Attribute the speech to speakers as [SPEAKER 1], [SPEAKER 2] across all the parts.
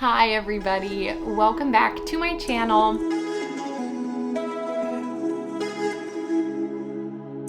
[SPEAKER 1] Hi everybody, welcome back to my channel.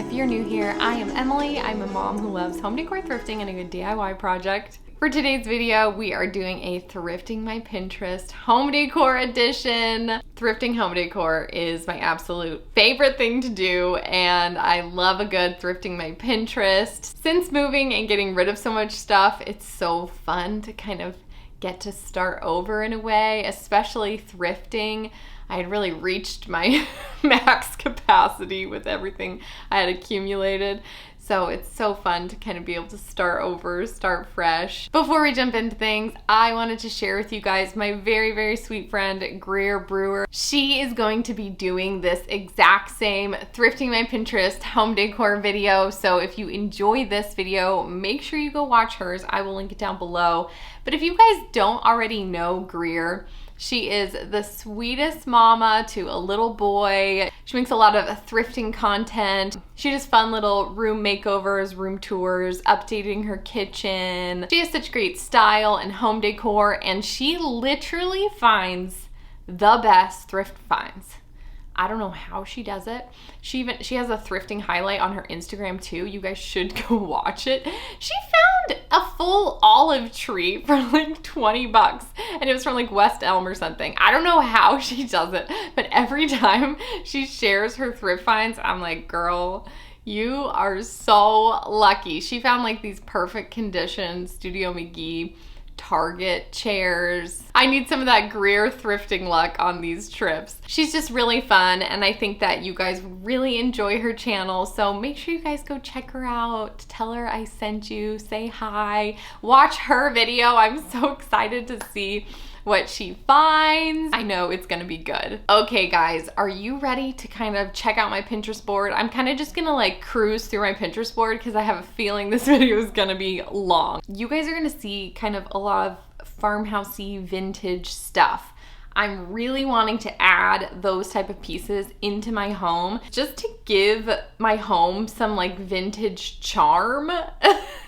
[SPEAKER 1] If you're new here, I am Emily. I'm a mom who loves home decor, thrifting, and a good DIY project. For today's video, we are doing a Thrifting My Pinterest home decor edition. Thrifting home decor is my absolute favorite thing to do, and I love a good Thrifting My Pinterest. Since moving and getting rid of so much stuff, it's so fun to kind of get to start over in a way, especially thrifting. I had really reached my max capacity with everything I had accumulated. So it's so fun to kind of be able to start over, start fresh. Before we jump into things, I wanted to share with you guys my very, very sweet friend, Greer Brewer. She is going to be doing this exact same Thrifting My Pinterest home decor video. So if you enjoy this video, make sure you go watch hers. I will link it down below. But if you guys don't already know Greer, she is the sweetest mama to a little boy. She makes a lot of thrifting content. She does fun little room makeovers, room tours, updating her kitchen. She has such great style and home decor, and she literally finds the best thrift finds. I don't know how she does it. She has a thrifting highlight on her Instagram too. You guys should go watch it. She found a full olive tree for like 20 bucks and it was from like West Elm or something. I don't know how she does it, but every time she shares her thrift finds, I'm like, girl, you are so lucky. She found like these perfect condition Studio McGee Target chairs. I need some of that Greer thrifting luck on these trips. She's just really fun, and I think that you guys really enjoy her channel, so make sure you guys go check her out. Tell her I sent you, say hi, watch her video. I'm so excited to see what she finds. I know it's gonna be good. Okay guys, are you ready to kind of check out my Pinterest board? I'm kind of just gonna like cruise through my Pinterest board because I have a feeling this video is gonna be long. You guys are gonna see kind of a lot of farmhousey vintage stuff. I'm really wanting to add those type of pieces into my home just to give my home some like vintage charm.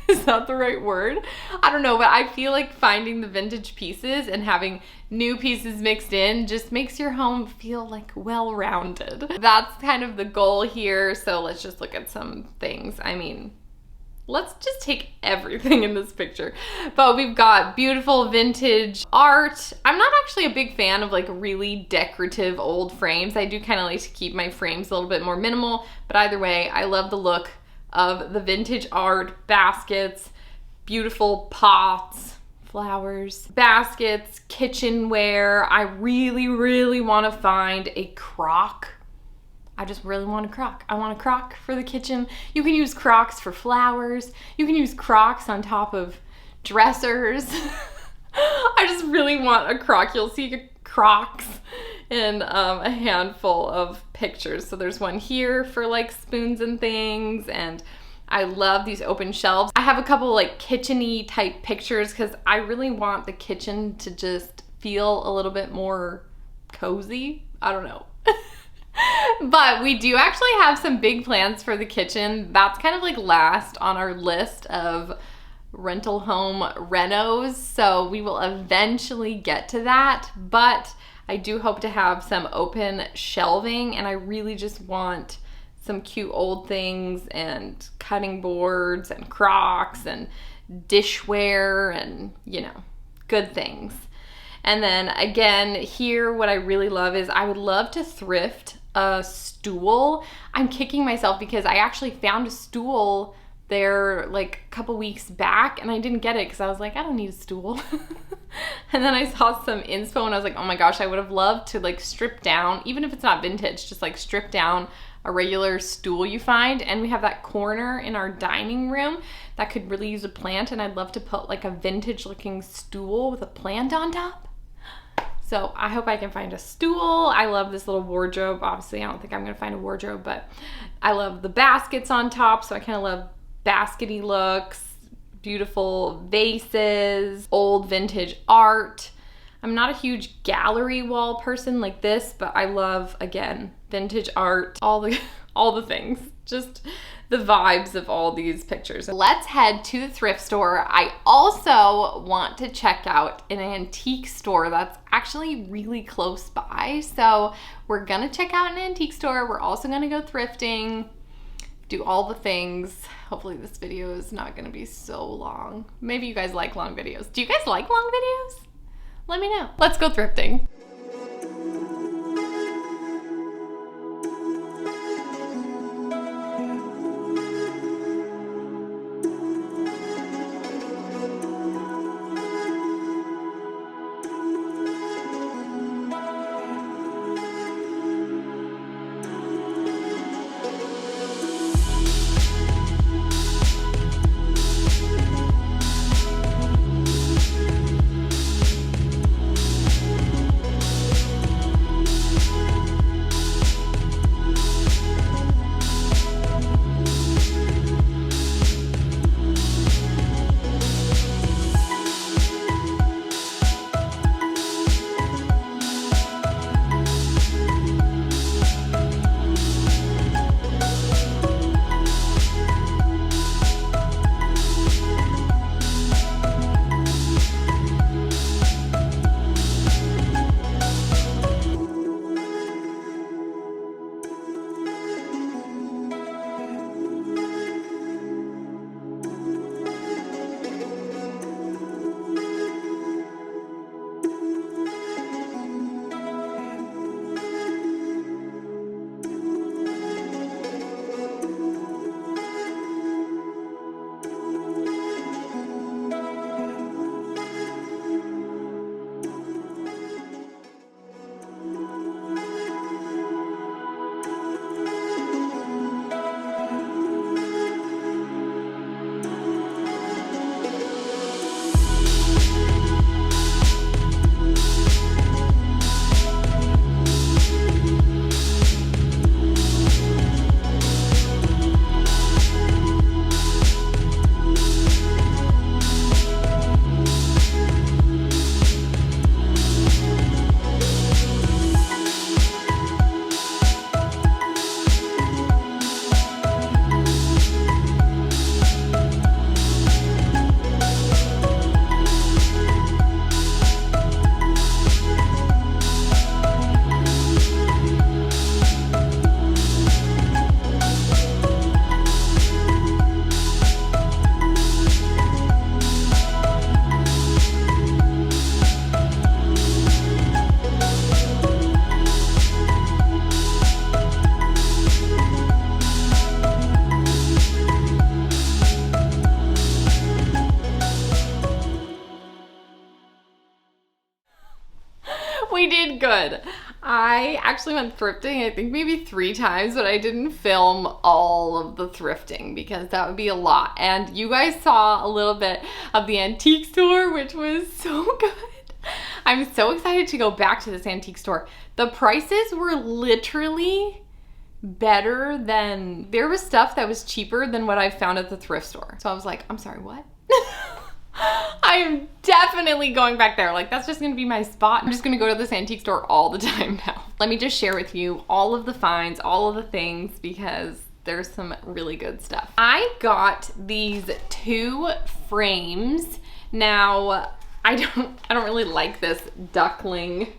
[SPEAKER 1] Is that the right word? I don't know, but I feel like finding the vintage pieces and having new pieces mixed in just makes your home feel like well-rounded. That's kind of the goal here. So let's just look at some things. I mean, let's just take everything in this picture. But we've got beautiful vintage art. I'm not actually a big fan of like really decorative old frames. I do kind of like to keep my frames a little bit more minimal, but either way, I love the look of the vintage art, baskets, beautiful pots, flowers, baskets, kitchenware. I really, really want to find a crock. I just really want a crock. I want a crock for the kitchen. You can use crocks for flowers. You can use crocks on top of dressers. I just really want a crock. You'll see crocks in a handful of pictures. So there's one here for like spoons and things, and I love these open shelves. I have a couple like kitchen-y type pictures because I really want the kitchen to just feel a little bit more cozy. I don't know. But we do actually have some big plans for the kitchen. That's kind of like last on our list of rental home renos. So we will eventually get to that, but I do hope to have some open shelving, and I really just want some cute old things and cutting boards and crocks and dishware and, you know, good things. And then again, here what I really love is I would love to thrift a stool. I'm kicking myself because I actually found a stool there like a couple weeks back and I didn't get it because I was like, I don't need a stool. And then I saw some inspo and I was like, oh my gosh, I would have loved to like strip down, even if it's not vintage, just like strip down a regular stool you find. And we have that corner in our dining room that could really use a plant, and I'd love to put like a vintage looking stool with a plant on top. So I hope I can find a stool. I love this little wardrobe. Obviously, I don't think I'm gonna find a wardrobe, but I love the baskets on top. So I kind of love baskety looks, beautiful vases, old vintage art. I'm not a huge gallery wall person like this, but I love, again, vintage art, all the things. Just the vibes of all these pictures. Let's head to the thrift store. I also want to check out an antique store that's actually really close by. So we're gonna check out an antique store. We're also gonna go thrifting, do all the things. Hopefully this video is not gonna be so long. Maybe you guys like long videos. Do you guys like long videos? Let me know. Let's go thrifting. We did good. I actually went thrifting, I think maybe 3 times, but I didn't film all of the thrifting because that would be a lot. And you guys saw a little bit of the antique store, which was so good. I'm so excited to go back to this antique store. The prices were literally better than, there was stuff that was cheaper than what I found at the thrift store. So I was like, I'm sorry, what? I am definitely going back there. Like, that's just gonna be my spot. I'm just gonna go to this antique store all the time now. Let me just share with you all of the finds, all of the things, because there's some really good stuff. I got these 2 frames. Now, I don't really like this duckling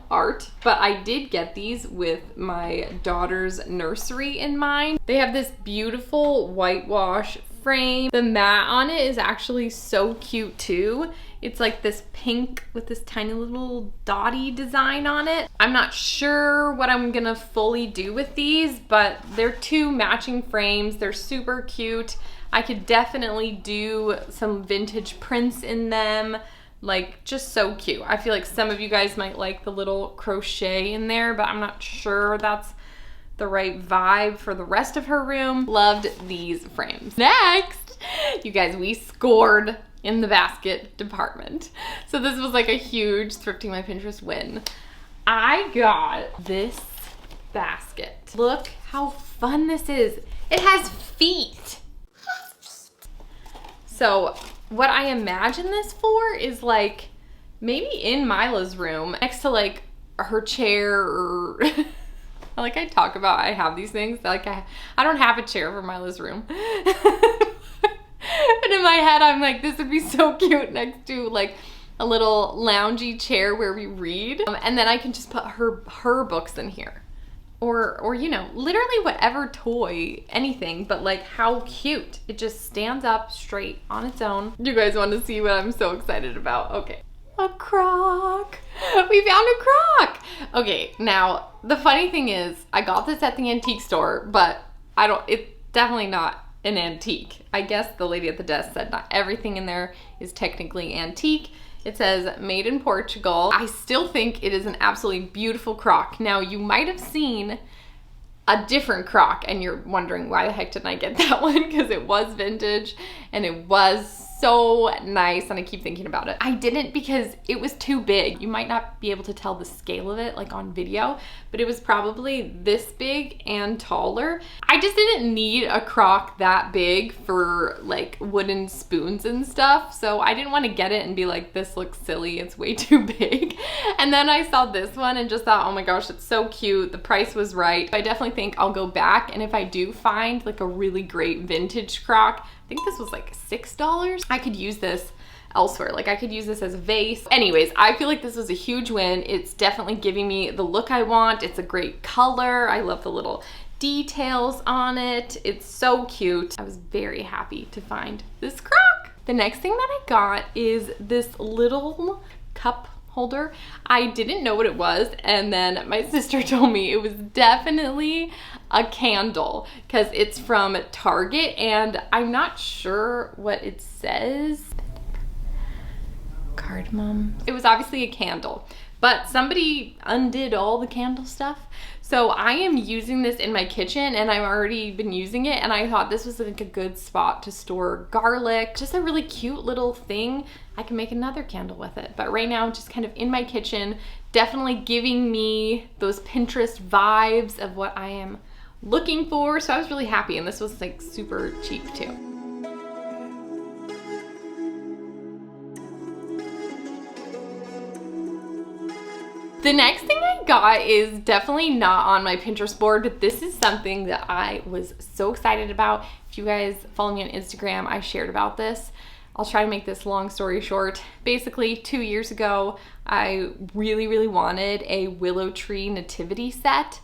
[SPEAKER 1] art, but I did get these with my daughter's nursery in mind. They have this beautiful whitewash frame. The mat on it is actually so cute too. It's like this pink with this tiny little dotty design on it. I'm not sure what I'm gonna fully do with these, but they're 2 matching frames. They're super cute. I could definitely do some vintage prints in them. Like, just so cute. I feel like some of you guys might like the little crochet in there, but I'm not sure that's the right vibe for the rest of her room. Loved these frames. Next, you guys, we scored in the basket department. So this was like a huge Thrifting My Pinterest win. I got this basket. Look how fun this is. It has feet. So what I imagine this for is like maybe in Mila's room next to like her chair or Like I talk about, I have these things. Like I don't have a chair for Mila's room. And in my head, I'm like, this would be so cute next to like a little loungy chair where we read. And then I can just put her books in here. Or, you know, literally whatever toy, anything, but like how cute. It just stands up straight on its own. You guys want to see what I'm so excited about? Okay. A crock. We found a crock. Okay, now the funny thing is I got this at the antique store, but it's definitely not an antique. I guess the lady at the desk said not everything in there is technically antique. It says made in Portugal. I still think it is an absolutely beautiful crock. Now you might have seen a different crock and you're wondering why the heck didn't I get that one? Because it was vintage and it was so nice and I keep thinking about it. I didn't because it was too big. You might not be able to tell the scale of it like on video, but it was probably this big and taller. I just didn't need a crock that big for like wooden spoons and stuff. So I didn't want to get it and be like, this looks silly, it's way too big. And then I saw this one and just thought, oh my gosh, it's so cute. The price was right. I definitely think I'll go back. And if I do find like a really great vintage crock, I think this was like $6. I could use this elsewhere. Like I could use this as a vase. Anyways, I feel like this was a huge win. It's definitely giving me the look I want. It's a great color. I love the little details on it. It's so cute. I was very happy to find this crock. The next thing that I got is this little cup holder. I didn't know what it was, and then my sister told me it was definitely a candle because it's from Target, and I'm not sure what it says. Cardamom. It was obviously a candle, but somebody undid all the candle stuff. So I am using this in my kitchen and I've already been using it, and I thought this was like a good spot to store garlic. Just a really cute little thing. I can make another candle with it. But right now, just kind of in my kitchen, definitely giving me those Pinterest vibes of what I am looking for. So I was really happy, and this was like super cheap too. The next thing I got is definitely not on my Pinterest board, but this is something that I was so excited about. If you guys follow me on Instagram, I shared about this. I'll try to make this long story short. Basically, 2 years ago, I really wanted a willow tree nativity set,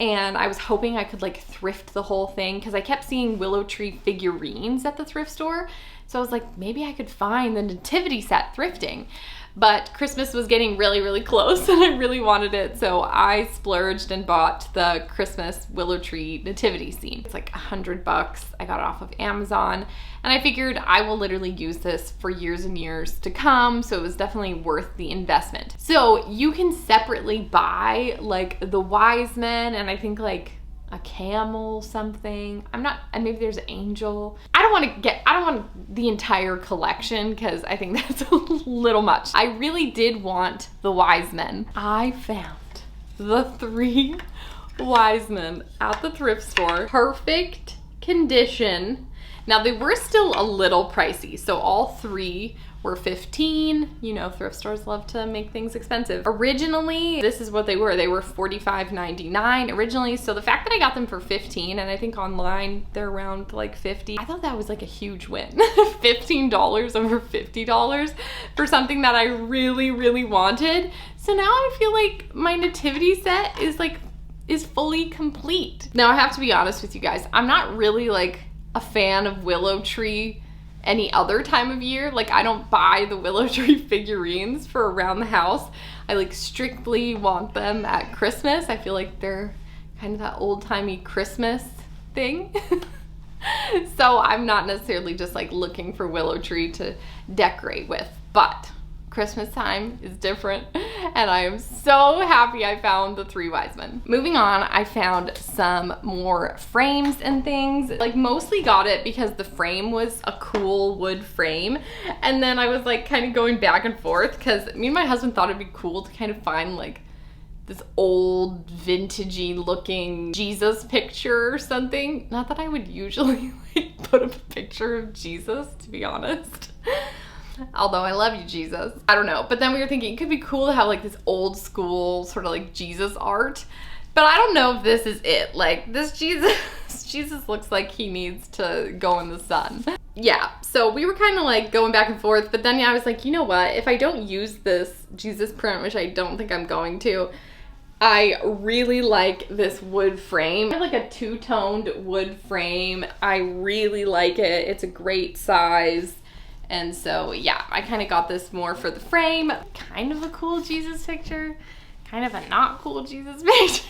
[SPEAKER 1] and I was hoping I could like thrift the whole thing because I kept seeing willow tree figurines at the thrift store. So I was like, maybe I could find the nativity set thrifting. But Christmas was getting really close and I really wanted it, so I splurged and bought the Christmas willow tree nativity scene. It's like $100. I got it off of Amazon, and I figured I will literally use this for years and years to come, so it was definitely worth the investment. So you can separately buy like the wise men and I think like a camel something. I'm not, and maybe there's an angel. I don't want the entire collection because I think that's a little much. I really did want the wise men. I found the 3 wise men at the thrift store. Perfect condition. Now they were still a little pricey. So all 3 were $15. You know, thrift stores love to make things expensive. Originally, this is what they were. They were $45.99 originally. So the fact that I got them for $15, and I think online they're around like $50, I thought that was like a huge win. $15 over $50 for something that I really wanted. So now I feel like my nativity set is fully complete. Now I have to be honest with you guys. I'm not really like a fan of willow tree any other time of year. Like I don't buy the willow tree figurines for around the house. I like strictly want them at Christmas. I feel like they're kind of that old-timey Christmas thing. So I'm not necessarily just like looking for willow tree to decorate with, but Christmas time is different, and I am so happy I found the 3 wise men. Moving on, I found some more frames and things. Like mostly got it because the frame was a cool wood frame, and then I was like kind of going back and forth because me and my husband thought it'd be cool to kind of find like this old vintagey looking Jesus picture or something. Not that I would usually like put up a picture of Jesus, to be honest. Although I love you, Jesus. I don't know. But then we were thinking it could be cool to have like this old school sort of like Jesus art. But I don't know if this is it. Like, this Jesus looks like he needs to go in the sun. Yeah, so we were kind of like going back and forth, but then I was like, you know what? If I don't use this Jesus print, which I don't think I'm going to, I really like this wood frame. I have like a two-toned wood frame. I really like it. It's a great size. And so yeah, I kind of got this more for the frame. Kind of a cool Jesus picture, kind of a not cool Jesus picture.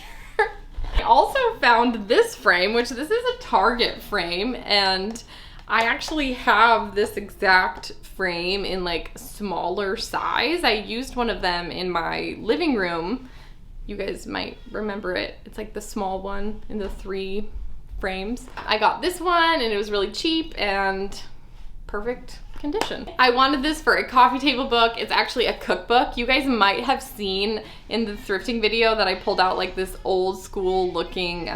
[SPEAKER 1] I also found this frame, which this is a Target frame, and I actually have this exact frame in like smaller size. I used one of them in my living room. You guys might remember it. It's like the small one in the 3 frames. I got this one and it was really cheap and perfect condition. I wanted this for a coffee table book. It's actually a cookbook. You guys might have seen in the thrifting video that I pulled out like this old school looking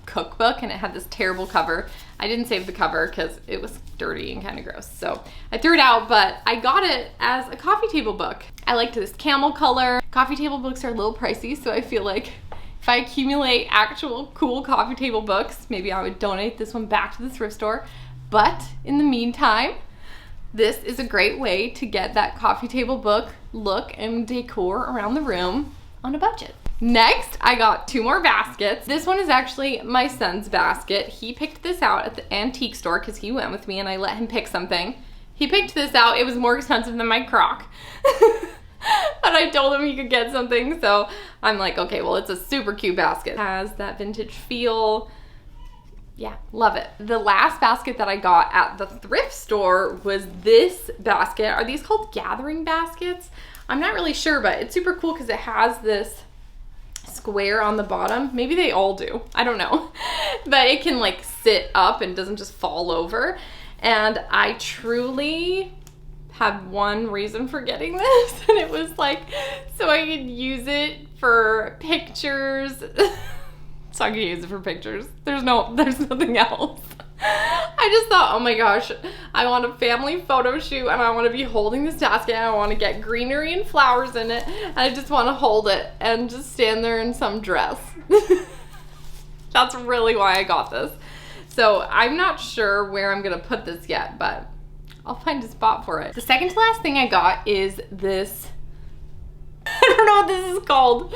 [SPEAKER 1] cookbook, and it had this terrible cover. I didn't save the cover because it was dirty and kind of gross, so I threw it out, but I got it as a coffee table book. I liked this camel color. Coffee table books are a little pricey, so I feel like if I accumulate actual cool coffee table books, maybe I would donate this one back to the thrift store. But in the meantime, this is a great way to get that coffee table book look and decor around the room on a budget. Next, I got 2 more baskets. This one is actually my son's basket. He picked this out at the antique store because he went with me and I let him pick something. He picked this out. It was more expensive than my crock. But I told him he could get something, so I'm like, okay, well, it's a super cute basket. It has that vintage feel. Yeah, love it. The last basket that I got at the thrift store was this basket. Are these called gathering baskets? I'm not really sure, but it's super cool because it has this square on the bottom. Maybe they all do. I don't know. But it can like sit up and doesn't just fall over. And I truly had one reason for getting this, and it was like so I could use it for pictures. So I can use it for pictures. There's nothing else. I just thought, oh my gosh, I want a family photo shoot and I want to be holding this basket and I want to get greenery and flowers in it and I just want to hold it and just stand there in some dress. That's really why I got this. So I'm not sure where I'm going to put this yet, but I'll find a spot for it. The second to last thing I got is this, I don't know what this is called.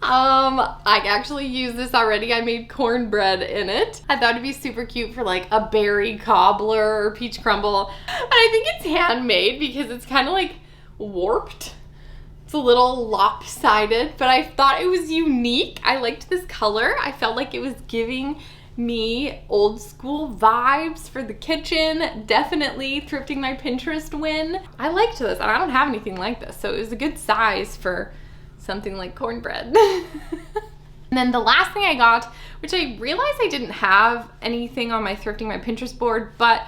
[SPEAKER 1] I actually used this already. I made cornbread in it. I thought it'd be super cute for like a berry cobbler or peach crumble. And I think it's handmade because it's kind of like warped. It's a little lopsided, but I thought it was unique. I liked this color. I felt like it was giving me old school vibes for the kitchen. Definitely thrifting my Pinterest win. I liked this and I don't have anything like this, so it was a good size for something like cornbread. And then the last thing I got, which I realized I didn't have anything on my thrifting my Pinterest board, but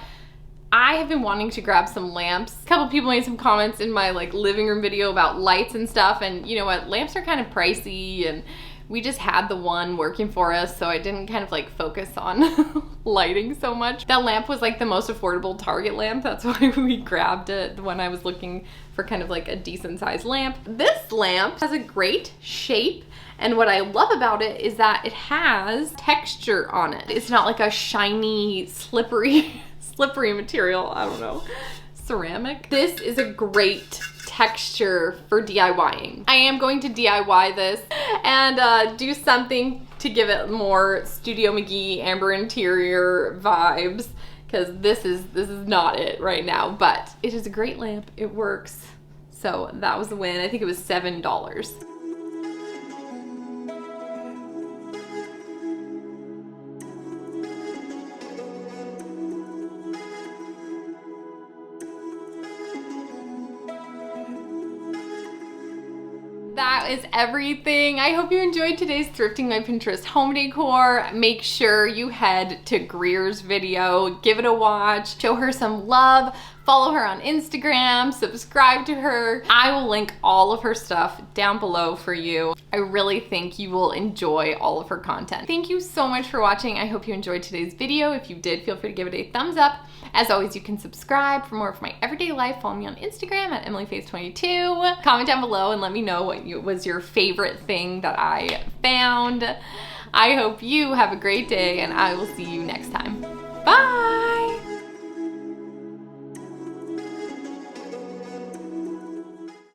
[SPEAKER 1] I have been wanting to grab some lamps. A couple people made some comments in my like living room video about lights and stuff, and you know what, lamps are kind of pricey and we just had the one working for us, so I didn't kind of like focus on lighting so much. That lamp was like the most affordable Target lamp. That's why we grabbed it when I was looking for kind of like a decent sized lamp. This lamp has a great shape, and what I love about it is that it has texture on it. It's not like a shiny, slippery material, I don't know, ceramic. This is a great texture for DIYing. I am going to DIY this and do something to give it more Studio McGee Amber Interior vibes, because this is not it right now, but it is a great lamp. It works. So that was the win. I think it was $7. That is everything. I hope you enjoyed today's Thrifting My Pinterest home decor. Make sure you head to Greer's video, give it a watch, show her some love Follow her on Instagram, subscribe to her. I will link all of her stuff down below for you. I really think you will enjoy all of her content. Thank you so much for watching. I hope you enjoyed today's video. If you did, feel free to give it a thumbs up. As always, you can subscribe for more of my everyday life. Follow me on Instagram at emilyface22. Comment down below and let me know what was your favorite thing that I found. I hope you have a great day and I will see you next time. Bye!